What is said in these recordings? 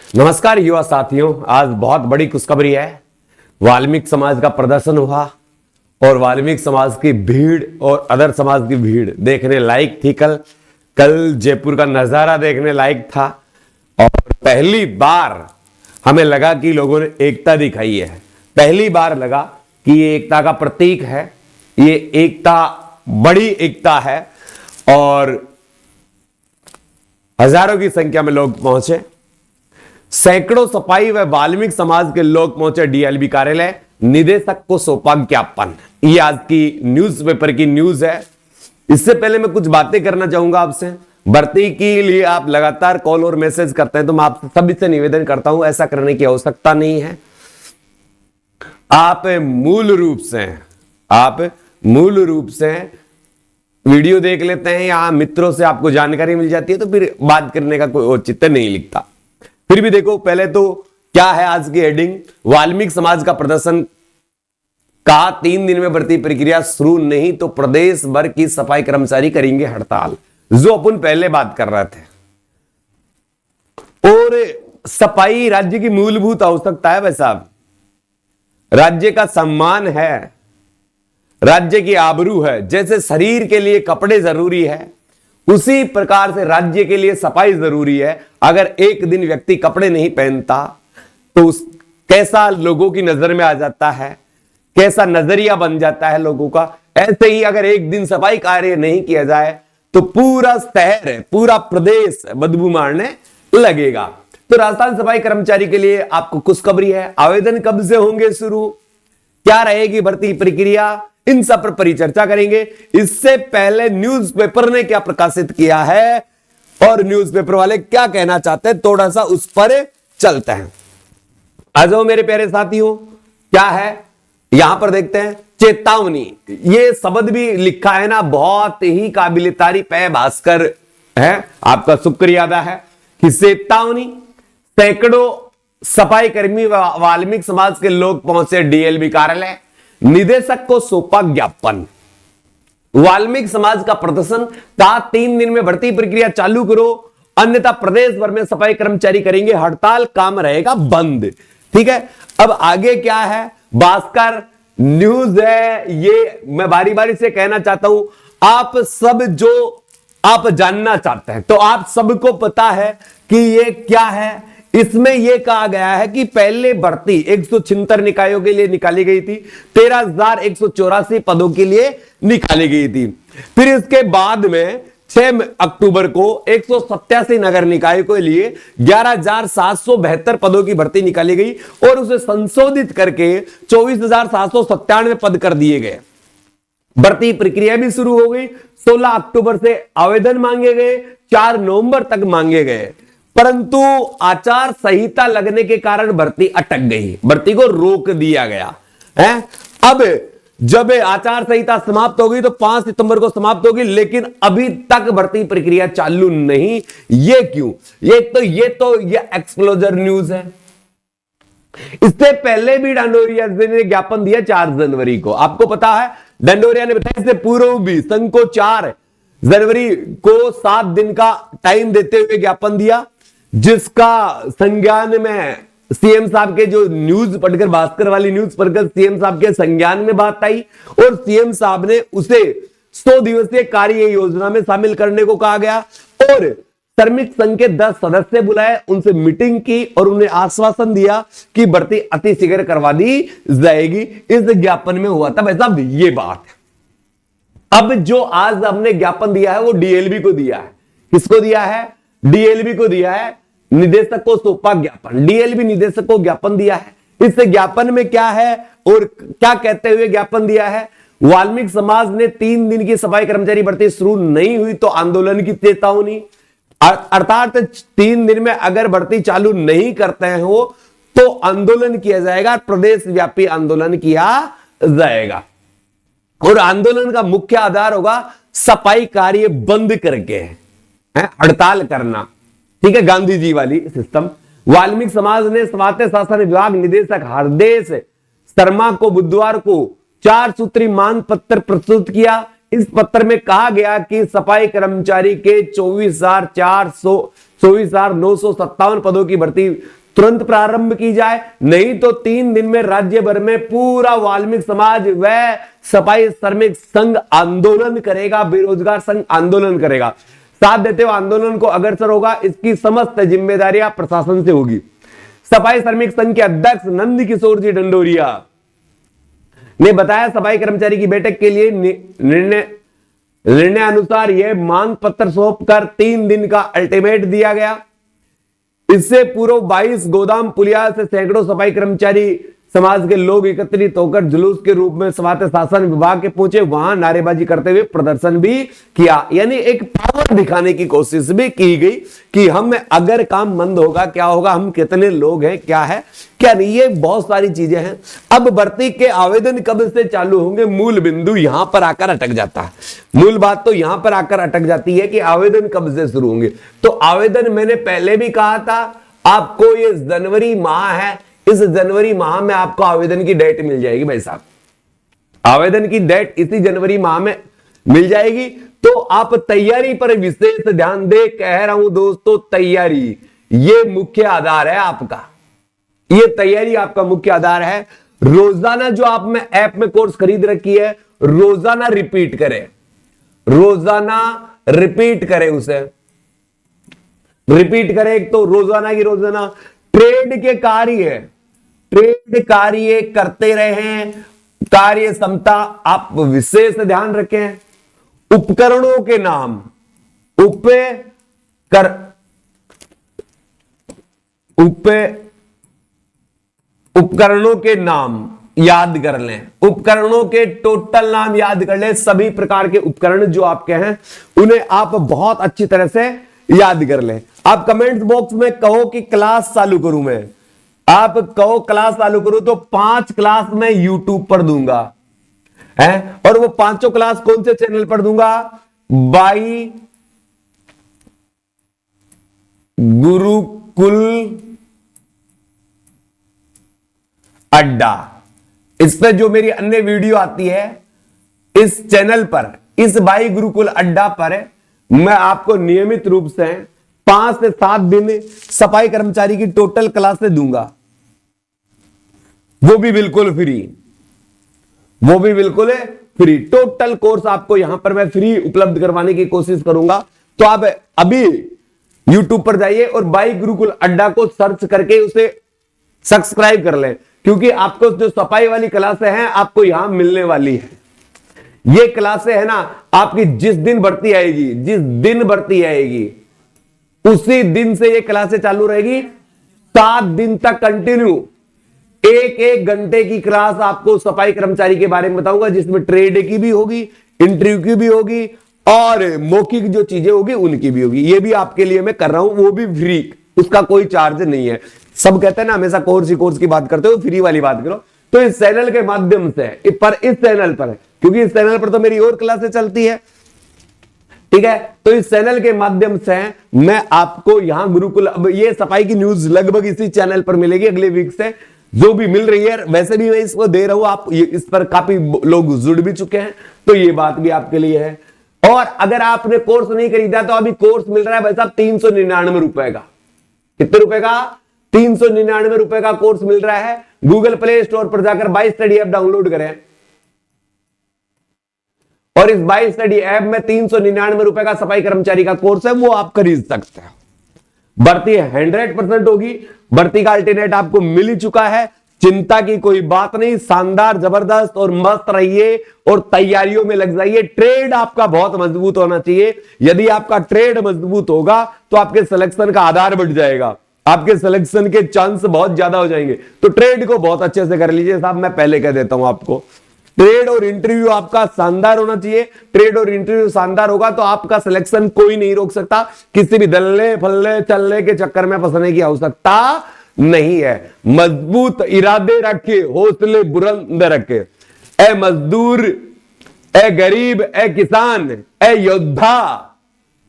नमस्कार युवा साथियों, आज बहुत बड़ी खुशखबरी है। वाल्मीकि समाज का प्रदर्शन हुआ और वाल्मीकि समाज की भीड़ और अदर समाज की भीड़ देखने लायक थी। कल जयपुर का नजारा देखने लायक था और पहली बार हमें लगा कि लोगों ने एकता दिखाई है। पहली बार लगा कि ये एकता का प्रतीक है, ये एकता बड़ी एकता है और हजारों की संख्या में लोग पहुंचे। सैकड़ों सपाई व वाल्मीकि समाज के लोग पहुंचे डीएलबी कार्यालय, निदेशक को सौंपा ज्ञापन। ये आज की न्यूज़पेपर की न्यूज है। इससे पहले मैं कुछ बातें करना चाहूंगा आपसे। भर्ती के लिए आप लगातार कॉल और मैसेज करते हैं, तो मैं आप सभी से निवेदन करता हूं, ऐसा करने की आवश्यकता नहीं है। आप मूल रूप से वीडियो देख लेते हैं या मित्रों से आपको जानकारी मिल जाती है, तो फिर बात करने का कोई औचित्य नहीं लिखता। फिर भी देखो, पहले तो क्या है आज की हेडिंग। वाल्मीकि समाज का प्रदर्शन, कहा 3 दिन में भर्ती प्रक्रिया शुरू नहीं तो प्रदेश भर की सफाई कर्मचारी करेंगे हड़ताल, जो अपन पहले बात कर रहे थे। और सफाई राज्य की मूलभूत आवश्यकता है भाई साहब। राज्य का सम्मान है, राज्य की आबरू है। जैसे शरीर के लिए कपड़े जरूरी है, उसी प्रकार से राज्य के लिए सफाई जरूरी है। अगर एक दिन व्यक्ति कपड़े नहीं पहनता तो कैसा लोगों की नजर में आ जाता है, कैसा नजरिया बन जाता है लोगों का। ऐसे ही अगर एक दिन सफाई कार्य नहीं किया जाए तो पूरा शहर, पूरा प्रदेश बदबू मारने लगेगा। तो राजस्थान सफाई कर्मचारी के लिए आपको खुशखबरी है। आवेदन कब से होंगे शुरू, क्या रहेगी भर्ती प्रक्रिया, इन सब पर परिचर्चा करेंगे। इससे पहले न्यूज़पेपर ने क्या प्रकाशित किया है और न्यूज़पेपर वाले क्या कहना चाहते हैं, थोड़ा सा उस पर चलते हैं। आ जाओ मेरे प्यारे साथियों, क्या है यहां पर देखते हैं। चेतावनी, ये शब्द भी लिखा है ना, बहुत ही काबिल तारीफ है। भास्कर है, आपका शुक्रिया अदा है कि चेतावनी। सैकड़ों सफाई कर्मी वाल्मीकि समाज के लोग पहुंचे डीएलबी कार्यालय, निदेशक को सौंपा ज्ञापन। वाल्मीकि समाज का प्रदर्शन, कहा 3 दिन में भर्ती प्रक्रिया चालू करो, अन्यथा प्रदेश भर में सफाई कर्मचारी करेंगे हड़ताल, काम रहेगा बंद। ठीक है, अब आगे क्या है। भास्कर न्यूज है, ये मैं बारी बारी से कहना चाहता हूं। आप सब जो आप जानना चाहते हैं, तो आप सबको पता है कि ये क्या है। इसमें यह कहा गया है कि पहले भर्ती 176 निकायों के लिए निकाली गई थी, 13,184 पदों के लिए निकाली गई थी। फिर इसके बाद में 6 अक्टूबर को 187 नगर निकायों के लिए 11,772 पदों की भर्ती निकाली गई और उसे संशोधित करके 24,797 पद कर दिए गए। भर्ती प्रक्रिया भी शुरू हो गई। 16 अक्टूबर से आवेदन मांगे गए, 4 नवंबर तक मांगे गए, परंतु आचार संहिता लगने के कारण भर्ती अटक गई, भर्ती को रोक दिया गया है। अब जब आचार संहिता समाप्त हो गई तो 5 सितंबर को समाप्त होगी, लेकिन अभी तक भर्ती प्रक्रिया चालू नहीं। ये क्यों? ये एक्सप्लोजर न्यूज है। इससे पहले भी डंडोरिया ने ज्ञापन दिया 4 जनवरी को। आपको पता है, डंडोरिया ने बताया इससे पूर्व भी संघ को 4 जनवरी को 7 दिन का टाइम देते हुए ज्ञापन दिया, जिसका संज्ञान में सीएम साहब के जो न्यूज पढ़कर, भास्कर वाली न्यूज पढ़कर सीएम साहब के संज्ञान में बात आई और सीएम साहब ने उसे 100 दिवसीय कार्य योजना में शामिल करने को कहा गया और श्रमिक संघ के 10 सदस्य बुलाए, उनसे मीटिंग की और उन्हें आश्वासन दिया कि भर्ती अतिशीघ्र करवा दी जाएगी। इस ज्ञापन में हुआ था भाई साहब ये बात। अब जो आज हमने ज्ञापन दिया है वो डीएलबी को दिया है। किसको दिया है? डीएलबी को दिया है। निदेशक को सौंपा ज्ञापन, डीएलबी निदेशक को ज्ञापन दिया है। इस ज्ञापन में क्या है और क्या कहते हुए ज्ञापन दिया है? वाल्मीकि समाज ने 3 दिन की सफाई कर्मचारी भर्ती शुरू नहीं हुई तो आंदोलन की चेतावनी। अर्थात 3 दिन में अगर भर्ती चालू नहीं करते हो तो आंदोलन किया जाएगा, प्रदेश व्यापी आंदोलन किया जाएगा और आंदोलन का मुख्य आधार होगा सफाई कार्य बंद करके हड़ताल करना। ठीक है, गांधी जी वाली सिस्टम। वाल्मीकि समाज ने स्वायत्त शासन विभाग निदेशक हरदेश शर्मा को बुधवार को 4 सूत्री मांग पत्र प्रस्तुत किया। इस पत्र में कहा गया कि सफाई कर्मचारी के 24,957 पदों की भर्ती तुरंत प्रारंभ की जाए, नहीं तो 3 दिन में राज्य भर में पूरा वाल्मीकि समाज व सफाई श्रमिक संघ आंदोलन करेगा, बेरोजगार संघ आंदोलन करेगा। साथ देते हुए आंदोलन को अग्रसर होगा, इसकी समस्त जिम्मेदारियां प्रशासन से होगी। सफाई श्रमिक संघ के अध्यक्ष नंद किशोर जी ढंडोरिया ने बताया, सफाई कर्मचारी की बैठक के लिए निर्णय अनुसार यह मांग पत्र सौंप कर 3 दिन का अल्टीमेट दिया गया। इससे पूर्व 22 गोदाम पुलिया से सैकड़ों सफाई कर्मचारी समाज के लोग एकत्रित होकर जुलूस के रूप में स्वायत्त शासन विभाग के पहुंचे, वहां नारेबाजी करते हुए प्रदर्शन भी किया। यानी एक पावर दिखाने की कोशिश भी की गई कि हम अगर काम बंद होगा क्या होगा, हम कितने लोग हैं, क्या है क्या नहीं, ये बहुत सारी चीजें हैं। अब भर्ती के आवेदन कब से चालू होंगे, मूल बिंदु यहां पर आकर अटक जाता है। मूल बात तो यहां पर आकर अटक जाती है कि आवेदन कब से शुरू होंगे। तो आवेदन मैंने पहले भी कहा था आपको, ये जनवरी माह है, इस जनवरी माह में आपको आवेदन की डेट मिल जाएगी भाई साहब, आवेदन की डेट इसी जनवरी माह में मिल जाएगी। तो आप तैयारी पर विशेष ध्यान दे, कह रहा हूं दोस्तों, तैयारी ये मुख्य आधार है आपका, ये तैयारी आपका मुख्य आधार है। रोजाना जो आप में ऐप में कोर्स खरीद रखी है, रोजाना रिपीट करें, रोजाना रिपीट करें, उसे रिपीट करें। एक तो रोजाना की रोजाना ट्रेड के कार्य, ट्रेड कार्य करते रहे, कार्य क्षमता आप विशेष ध्यान रखें। उपकरणों के नाम, उपकरणों के नाम याद कर लें, उपकरणों के टोटल नाम याद कर लें। सभी प्रकार के उपकरण जो आपके हैं उन्हें आप बहुत अच्छी तरह से याद कर लें। आप कमेंट्स बॉक्स में कहो कि क्लास चालू करूं मैं, आप कहो क्लास चालू करूं तो 5 क्लास मैं यूट्यूब पर दूंगा है, और वो 5 क्लास कौन से चैनल पर दूंगा, बाई गुरुकुल अड्डा। इस पर जो मेरी अन्य वीडियो आती है इस चैनल पर, इस बाई गुरुकुल अड्डा पर मैं आपको नियमित रूप से 5 से 7 दिन सफाई कर्मचारी की टोटल क्लासेस दूंगा, वो भी बिल्कुल फ्री, वो भी बिल्कुल फ्री। टोटल कोर्स आपको यहां पर मैं फ्री उपलब्ध करवाने की कोशिश करूंगा। तो आप अभी YouTube पर जाइए और बाई गुरुकुल अड्डा को सर्च करके उसे सब्सक्राइब कर लें, क्योंकि आपको जो सफाई वाली क्लासें हैं आपको यहां मिलने वाली है। ये क्लासें है ना आपकी, जिस दिन भर्ती आएगी, जिस दिन भर्ती आएगी उसी दिन से ये क्लासें चालू रहेगी, 7 दिन तक कंटिन्यू 1-1 घंटे की क्लास आपको सफाई कर्मचारी के बारे में बताऊंगा, जिसमें ट्रेड की भी होगी, इंटरव्यू की भी होगी और मौखिक जो चीजें होगी उनकी भी होगी। ये भी आपके लिए मैं कर रहा हूं, वो भी फ्री, उसका कोई चार्ज नहीं है। सब कहते हैं ना हमेशा कोर्स ही कोर्स की बात करते हो, फ्री वाली बात करो। तो इस चैनल के माध्यम से इस चैनल पर, क्योंकि इस चैनल पर तो मेरी और क्लासें चलती है, ठीक है, तो इस चैनल के माध्यम से मैं आपको यहां गुरुकुल, अब ये सफाई की न्यूज लगभग इसी चैनल पर मिलेगी अगले वीक से, जो भी मिल रही है। वैसे भी मैं इसको दे रहा हूं, आप इस पर काफी लोग जुड़ भी चुके हैं, तो ये बात भी आपके लिए है। और अगर आपने कोर्स नहीं खरीदा तो अभी कोर्स मिल रहा है भाई साहब 399 रुपए का। कितने रुपए का? 399 रुपए का कोर्स मिल रहा है। गूगल प्ले स्टोर पर जाकर बाई स्टडी ऐप डाउनलोड करें और इस बाई स्टडी ऐप में 399 रुपए का सफाई कर्मचारी का कोर्स है, वो आप खरीद सकते हैं। भर्ती 100% होगी, भर्ती का अल्टरनेट आपको मिल ही चुका है, चिंता की कोई बात नहीं। शानदार, जबरदस्त और मस्त रहिए और तैयारियों में लग जाइए। ट्रेड आपका बहुत मजबूत होना चाहिए। यदि आपका ट्रेड मजबूत होगा तो आपके सिलेक्शन का आधार बढ़ जाएगा, आपके सिलेक्शन के चांस बहुत ज्यादा हो जाएंगे। तो ट्रेड को बहुत अच्छे से कर लीजिए साहब, मैं पहले कह देता हूं आपको। ट्रेड और इंटरव्यू आपका शानदार होना चाहिए। ट्रेड और इंटरव्यू शानदार होगा तो आपका सिलेक्शन कोई नहीं रोक सकता। किसी भी दलने फलने चलने के चक्कर में फंसने की आवश्यकता नहीं है। मजबूत इरादे रखे, हौसले बुलंद रखे। ए मजदूर, ए गरीब, ए किसान, ए योद्धा,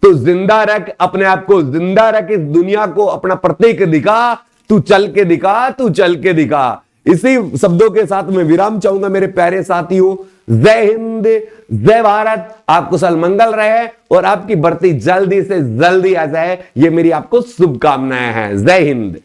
तो जिंदा रख, अपने आप को जिंदा रख, इस दुनिया को अपना प्रतीक दिखा, तू चल के दिखा, तू चल के दिखा। इसी शब्दों के साथ मैं विराम चाहूंगा मेरे प्यारे साथियों। जय हिंद, जय भारत, आपको कुशल मंगल रहे और आपकी भर्ती जल्दी से जल्दी आ जाए, ये मेरी आपको शुभकामनाएं हैं। जय हिंद।